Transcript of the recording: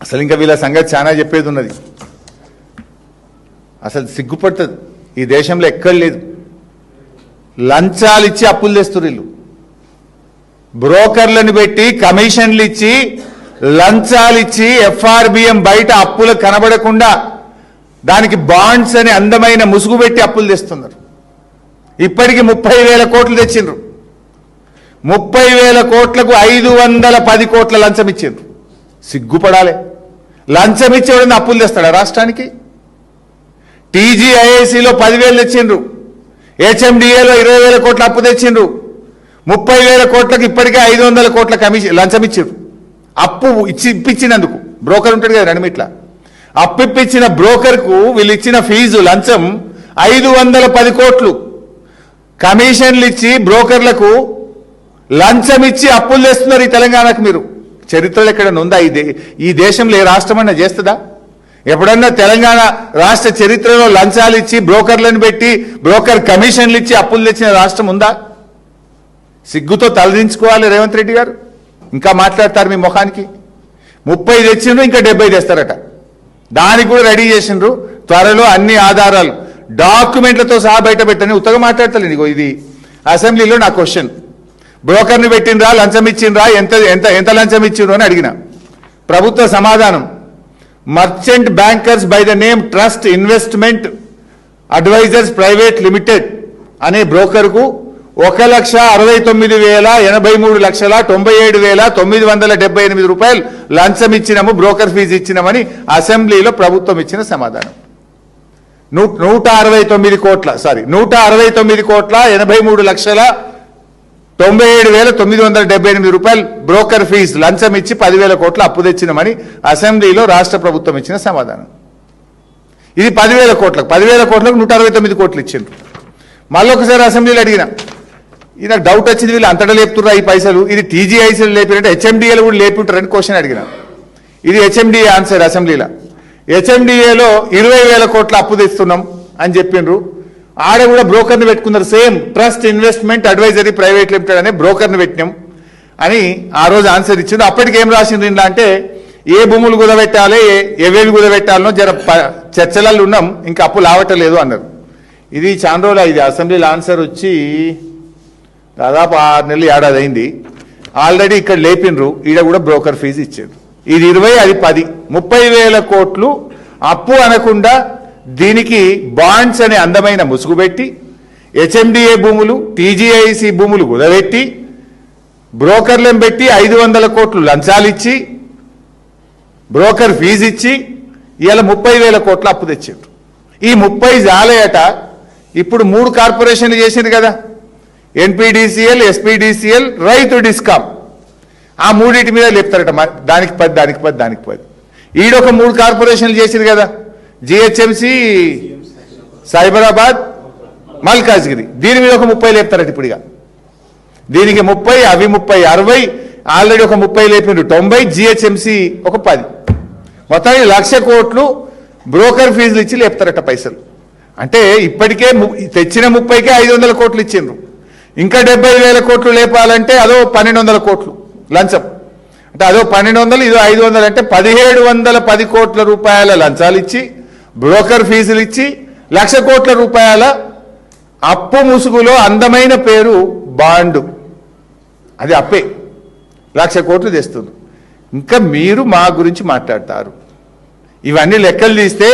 అసలు ఇంకా వీళ్ళ సంగతి చాలా చెప్పేది ఉన్నది. అసలు సిగ్గుపడుతుంది. ఈ దేశంలో ఎక్కడ లేదు. లంచాలు ఇచ్చి అప్పులు తెస్తున్నారు వీళ్ళు. బ్రోకర్లను పెట్టి కమిషన్లు ఇచ్చి లంచాలు ఇచ్చి ఎఫ్ఆర్బిఎం బయట అప్పులు కనబడకుండా దానికి బాండ్స్ అని అందమైన ముసుగు పెట్టి అప్పులు తెస్తున్నారు. ఇప్పటికి 30,000 కోట్లు తెచ్చిండ్రు. 30,000 కోట్లకు 510 కోట్ల లంచం ఇచ్చిండ్రు. సిగ్గుపడాలి. లంచం ఇచ్చేవాడిని అప్పులు తెస్తాడా రాష్ట్రానికి? టీజీఐఐసిలో 10,000 తెచ్చిండ్రు. హెచ్ఎండిఏలో 20,000 కోట్ల అప్పు తెచ్చిండ్రు. 30,000 కోట్లకు ఇప్పటికే 500 కోట్ల కమిషన్ లంచం ఇచ్చిండ్రు. అప్పు ఇప్పించినందుకు బ్రోకర్ ఉంటాడు కదా నడిమిట్లా, అప్పు ఇప్పించిన బ్రోకర్కు వీళ్ళు ఇచ్చిన ఫీజు లంచం 510 కోట్లు. కమిషన్లు ఇచ్చి బ్రోకర్లకు లంచం ఇచ్చి అప్పులు తెస్తున్నారు ఈ తెలంగాణకు. మీరు చరిత్రలో ఎక్కడన్నా ఉందా? ఈ దేశంలో ఏ రాష్ట్రమన్నా చేస్తుందా? ఎప్పుడన్నా తెలంగాణ రాష్ట్ర చరిత్రలో లంచాలు ఇచ్చి బ్రోకర్లను పెట్టి బ్రోకర్ కమిషన్లు ఇచ్చి అప్పులు తెచ్చిన రాష్ట్రం ఉందా? సిగ్గుతో తలదించుకోవాలి రేవంత్ రెడ్డి గారు. ఇంకా మాట్లాడతారు మీ ముఖానికి. 30 తెచ్చిండ్రు, ఇంకా 70 తెస్తారట. దానికి కూడా రెడీ చేసిండ్రు. త్వరలో అన్ని ఆధారాలు డాక్యుమెంట్లతో సహా బయట పెట్టని ఉత్తగా మాట్లాడతలేదు. ఇది అసెంబ్లీలో నా క్వశ్చన్. బ్రోకర్ని పెట్టిండ్రా, లంచం ఇచ్చిండ్రా, ఎంత ఎంత ఎంత లంచం ఇచ్చిండ్రు అని అడిగిన. ప్రభుత్వ సమాధానం, merchant bankers by the name trust investment advisers private limited అనే బ్రోకర్కు 1,69,83,97,978 రూపాయలు లంచం ఇచ్చినాము, బ్రోకర్ ఫీజు ఇచ్చినామని అసెంబ్లీలో ప్రభుత్వం ఇచ్చిన సమాధానం. 169 కోట్ల 83,97,978 రూపాయలు బ్రోకర్ ఫీజు లంచం ఇచ్చి 10,000 కోట్ల అప్పు తెచ్చినామని అసెంబ్లీలో రాష్ట్ర ప్రభుత్వం ఇచ్చిన సమాధానం. ఇది 10,000 కోట్లకు 169 కోట్లు ఇచ్చిండ్రు. మళ్ళీ ఒకసారి అసెంబ్లీలో అడిగిన, ఇది నాకు డౌట్ వచ్చింది, వీళ్ళు అంతటా లేపుతుర్రా ఈ పైసలు, ఇది టీజీఐసీలు లేపినట్టు హెచ్ఎండిఏలు కూడా లేపుంటారని క్వశ్చన్ అడిగిన. ఇది హెచ్ఎండిఏ ఆన్సర్ అసెంబ్లీలో. హెచ్ఎండిఏలో 20,000 కోట్ల అప్పు తెస్తున్నాం అని చెప్పిండ్రు. ఆడ కూడా బ్రోకర్ని పెట్టుకున్నారు. Same trust investment advisory private limited అనే బ్రోకర్ని పెట్టినాం అని ఆ రోజు ఆన్సర్ ఇచ్చిండ్రు. అప్పటికి ఏం రాసిండ్రు ఇంట్లో అంటే, ఏ భూములు కుదబెట్టాలి, ఏవేవి కుదబెట్టాలనో జర చర్చలలో ఉన్నాం, ఇంకా అప్పు లావటలేదు అన్నారు. ఇది చాలా రోజులు. ఇది అసెంబ్లీలో ఆన్సర్ వచ్చి దాదాపు 6 నెలలు ఏడాది అయింది. ఆల్రెడీ ఇక్కడ లేపినరు, ఈడ కూడా బ్రోకర్ ఫీజు ఇచ్చారు. ఇది 20, అది 10, 30,000 కోట్లు అప్పు అనకుండా దీనికి బాండ్స్ అనే అందమైన ముసుగు పెట్టి హెచ్ఎండిఏ భూములు, టీజీఐసి భూములు కుదబెట్టి బ్రోకర్లను పెట్టి 500 కోట్లు లంచాలు ఇచ్చి బ్రోకర్ ఫీజు ఇచ్చి ఇవాళ 30,000 కోట్ల అప్పు తెచ్చారు. ఈ 30 జాలయట. ఇప్పుడు 3 కార్పొరేషన్లు చేసింది కదా, ఎన్పీడీసీఎల్, ఎస్పీడీసీఎల్, రైతు డిస్కామ్. ఆ మూడింటి మీద లేపుతారట. దానికి 10 ఈడొక 3 కార్పొరేషన్లు చేసింది కదా, జిహెచ్ఎంసీ, సైబరాబాద్, మల్కాజ్గిరి. దీని మీద ఒక 30 లేపుతారట. ఇప్పుడుగా దీనికి 30, అవి 30, 60. ఆల్రెడీ ఒక 30 లేపిండ్రు, 90. జిహెచ్ఎంసీ ఒక 10. మొత్తానికి 1,00,000 కోట్లు బ్రోకర్ ఫీజులు ఇచ్చి లేపుతారట పైసలు. అంటే ఇప్పటికే తెచ్చిన 30కే 500 కోట్లు ఇచ్చిండ్రు. ఇంకా 70,000 కోట్లు లేపాలంటే అదో 1,200 కోట్లు లంచం. అంటే అదో 1,200, ఇదో 500, అంటే 1,710 కోట్ల రూపాయల లంచాలు ఇచ్చి బ్రోకర్ ఫీజులు ఇచ్చి 1,00,000 కోట్ల రూపాయల అప్పు ముసుగులో అందమైన పేరు బాండు. అది అప్పే 1,00,000 కోట్లు తెస్తుంది. ఇంకా మీరు మా గురించి మాట్లాడతారు. ఇవన్నీ లెక్కలు తీస్తే